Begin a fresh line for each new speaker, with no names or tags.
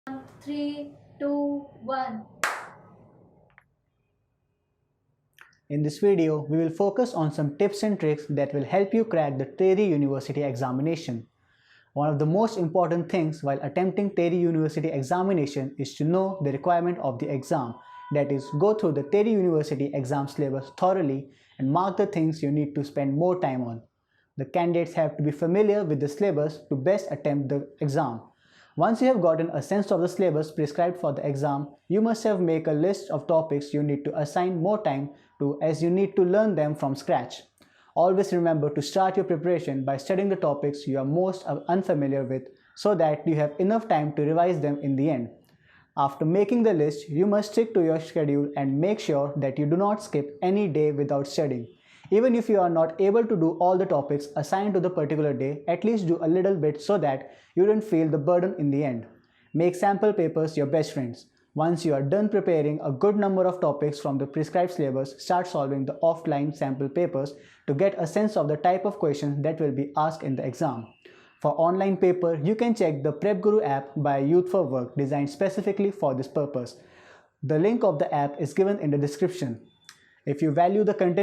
3, 2, 1.
In this video, we will focus on some tips and tricks that will help you crack the TERI University examination. One of the most important things while attempting TERI University examination is to know the requirement of the exam. That is, go through the TERI University exam syllabus thoroughly and mark the things you need to spend more time on. The candidates have to be familiar with the syllabus to best attempt the exam. Once you have gotten a sense of the syllabus prescribed for the exam, you must have make a list of topics you need to assign more time to, as you need to learn them from scratch. Always remember to start your preparation by studying the topics you are most unfamiliar with so that you have enough time to revise them in the end. After making the list, you must stick to your schedule and make sure that you do not skip any day without studying. Even if you are not able to do all the topics assigned to the particular day, at least do a little bit so that you don't feel the burden in the end. Make sample papers your best friends. Once you are done preparing a good number of topics from the prescribed syllabus, start solving the offline sample papers to get a sense of the type of questions that will be asked in the exam. For online paper, you can check the Prep Guru app by Youth for Work designed specifically for this purpose. The link of the app is given in the description. If you value the content